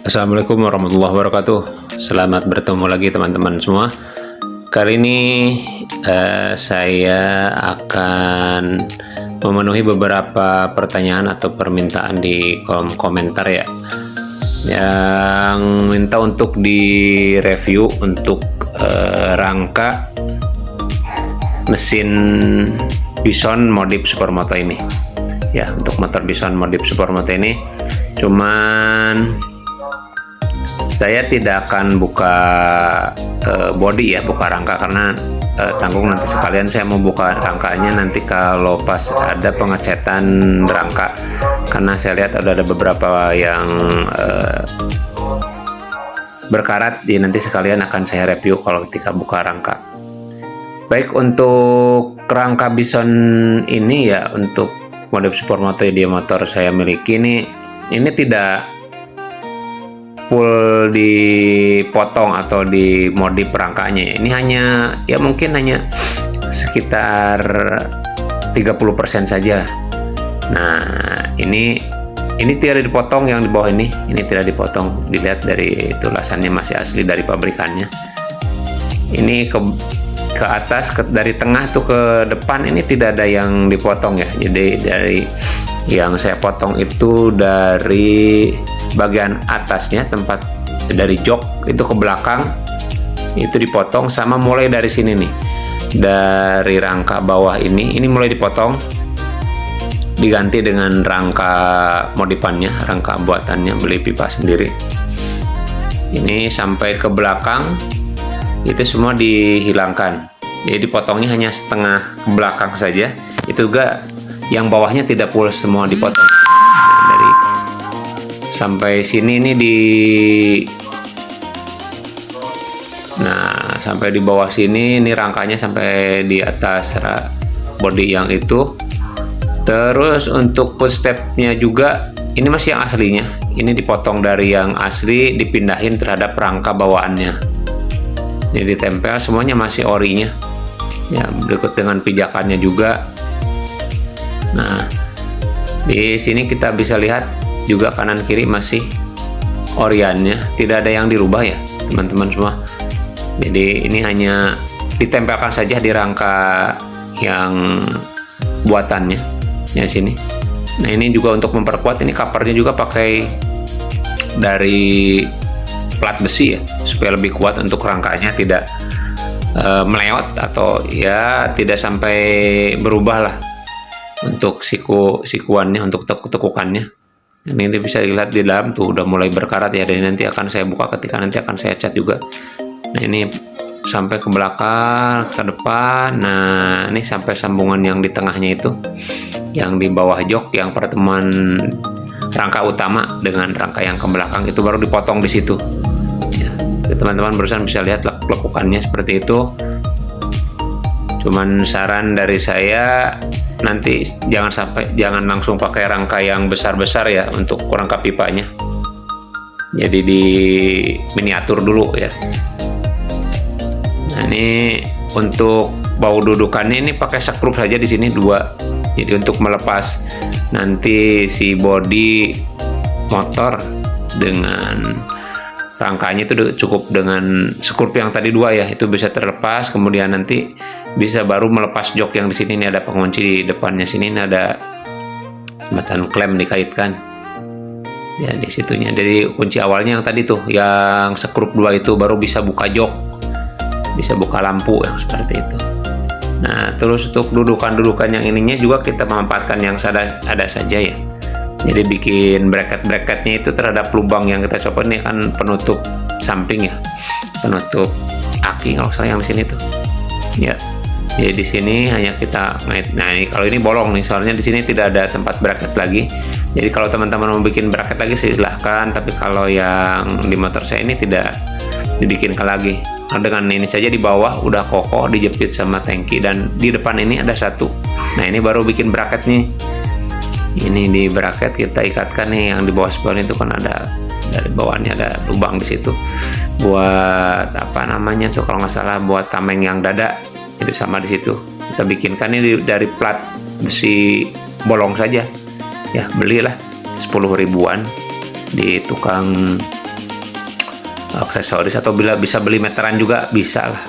Assalamualaikum warahmatullahi wabarakatuh. Selamat bertemu lagi teman-teman semua. Kali ini saya akan memenuhi beberapa pertanyaan atau permintaan di kolom komentar ya, yang minta untuk direview untuk rangka mesin Bison modif Supermoto ini ya. Untuk motor Bison modif Supermoto ini cuman saya tidak akan buka body ya, buka rangka, karena tanggung nanti sekalian saya mau buka rangkanya nanti kalau pas ada pengecetan rangka, karena saya lihat ada beberapa yang berkarat, jadi nanti sekalian akan saya review kalau ketika buka rangka. Baik, untuk rangka Bison ini ya, untuk modif Supermoto di motor saya miliki ini tidak full dipotong atau dimodif rangkanya ya. Ini hanya ya mungkin hanya sekitar 30% saja. Nah, ini tidak dipotong, yang di bawah ini tidak dipotong. Dilihat dari tulasannya masih asli dari pabrikannya. Ini ke atas, dari tengah tuh ke depan ini tidak ada yang dipotong ya. Jadi dari yang saya potong itu dari bagian atasnya, tempat dari jok itu ke belakang itu dipotong, sama mulai dari sini nih, dari rangka bawah ini mulai dipotong, diganti dengan rangka modifannya, rangka buatannya, beli pipa sendiri. Ini sampai ke belakang itu semua dihilangkan, jadi dipotongnya hanya setengah ke belakang saja. Itu juga yang bawahnya tidak full semua dipotong. Dari sampai sini ini sampai di bawah sini ini rangkanya sampai di atas body yang itu. Terus untuk footstepnya juga ini masih yang aslinya, ini dipotong dari yang asli, dipindahin terhadap rangka bawaannya, jadi ditempel semuanya masih orinya ya, berikut dengan pijakannya juga. Nah, di sini kita bisa lihat juga kanan kiri masih oriannya, tidak ada yang dirubah ya teman-teman semua. Jadi ini hanya ditempelkan saja di rangka yang buatannya ya sini. Nah, ini juga untuk memperkuat, ini covernya juga pakai dari plat besi ya, supaya lebih kuat untuk rangkanya tidak meleot atau ya tidak sampai berubah lah untuk sikuannya, untuk tekukannya. Ini bisa dilihat di dalam tuh udah mulai berkarat ya, dan nanti akan saya buka ketika nanti akan saya cat juga. Nah, ini sampai ke belakang, ke depan. Nah, ini sampai sambungan yang di tengahnya itu, yang di bawah jok, yang pertemuan rangka utama dengan rangka yang ke belakang itu baru dipotong di situ ya. Teman-teman barusan bisa lihat lekukannya seperti itu. Cuman saran dari saya, nanti jangan langsung pakai rangka yang besar-besar ya untuk rangka pipanya. Jadi di miniatur dulu ya. Nah, ini untuk bau dudukannya ini pakai sekrup saja di sini 2. Jadi untuk melepas nanti si body motor dengan rangkanya itu cukup dengan sekrup yang tadi 2 ya, itu bisa terlepas. Kemudian nanti bisa baru melepas jok yang di sini. Ini ada pengunci di depannya, sini ini ada semacam klem dikaitkan ya di situnya. Jadi kunci awalnya yang tadi tuh, yang sekrup 2 itu baru bisa buka jok, bisa buka lampu yang seperti itu. Nah, terus untuk dudukan yang ininya juga kita memanfaatkan yang ada saja ya. Jadi bikin bracket-bracketnya itu terhadap lubang yang kita coba. Ini kan penutup samping ya, penutup aki kalau salah yang di sini tuh ya. Jadi di sini hanya kita ngait. Nah, ini kalau ini bolong nih, soalnya di sini tidak ada tempat bracket lagi. Jadi kalau teman-teman mau bikin bracket lagi silahkan, tapi kalau yang di motor saya ini tidak dibikinkan lagi. Nah, dengan ini saja di bawah udah kokoh, dijepit sama tangki, dan di depan ini ada satu. Nah, ini baru bikin bracket nih. Ini di bracket kita ikatkan nih, yang di bawah spon itu kan ada, dari bawahnya ada lubang di situ buat apa namanya tuh, kalau nggak salah buat tameng yang dada, itu sama di situ kita bikinkan. Ini dari plat besi bolong saja ya, belilah 10 ribuan di tukang aksesoris, atau bila bisa beli meteran juga bisa lah.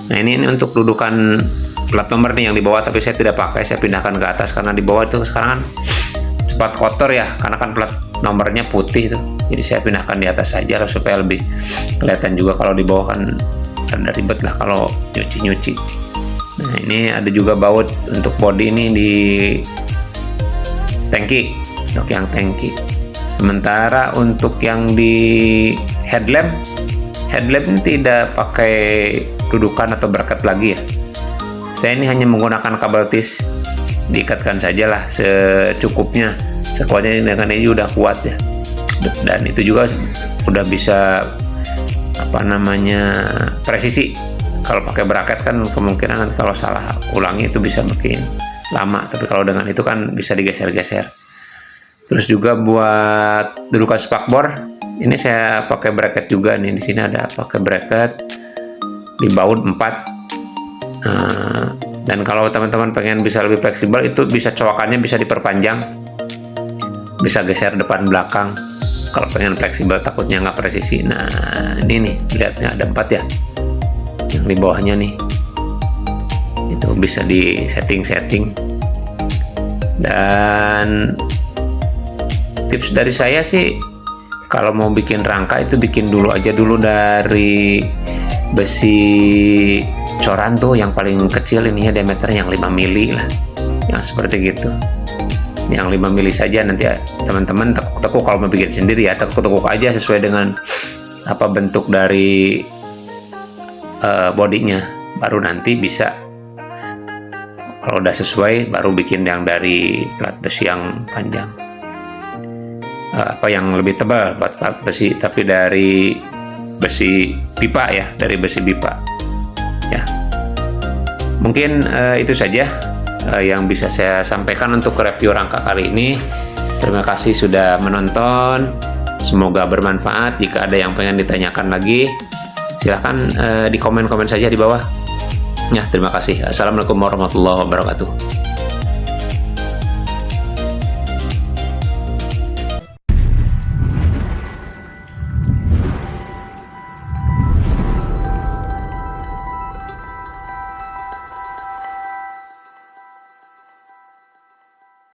Nah ini untuk dudukan plat nomor nih yang di bawah, tapi saya tidak pakai, saya pindahkan ke atas karena di bawah itu sekarang kan cepat kotor ya, karena kan plat nomornya putih tuh, jadi saya pindahkan di atas saja lah supaya lebih kelihatan juga. Kalau di bawah kan ada ribet lah kalau nyuci. Nah ini ada juga baut untuk bodi ini di tangki, untuk yang tangki. Sementara untuk yang di headlamp ini tidak pakai dudukan atau bracket lagi ya. Saya ini hanya menggunakan kabel tis, diikatkan sajalah secukupnya, sekuatnya, dengan ini udah kuat ya. Dan itu juga udah bisa presisi. Kalau pakai bracket kan kemungkinan nanti kalau salah ulangi itu bisa makin lama, tapi kalau dengan itu kan bisa digeser-geser. Terus juga buat dudukan spakbor ini saya pakai bracket juga nih. Di sini ada pakai bracket di baut 4. Dan kalau teman-teman pengen bisa lebih fleksibel, itu bisa cowakannya bisa diperpanjang, bisa geser depan belakang. Kalau pengen fleksibel takutnya nggak presisi. Nah ini nih lihatnya ada 4 ya, yang di bawahnya nih itu bisa di setting. Dan tips dari saya sih, kalau mau bikin rangka itu bikin dulu dari besi coran tuh yang paling kecil, ininya diameter yang 5 mili lah, yang seperti gitu, yang 5 mili saja. Nanti ya, teman-teman tekuk-tekuk kalau mau bikin sendiri ya, tekuk-tekuk aja sesuai dengan bentuk dari bodinya, baru nanti bisa kalau udah sesuai baru bikin yang dari plat besi yang panjang, yang lebih tebal buat plat besi, tapi dari besi pipa ya, dari besi pipa ya. Mungkin itu saja yang bisa saya sampaikan untuk review rangka kali ini. Terima kasih sudah menonton, semoga bermanfaat. Jika ada yang pengen ditanyakan lagi, silahkan di komen-komen saja di bawah ya. Terima kasih. Assalamualaikum warahmatullahi wabarakatuh.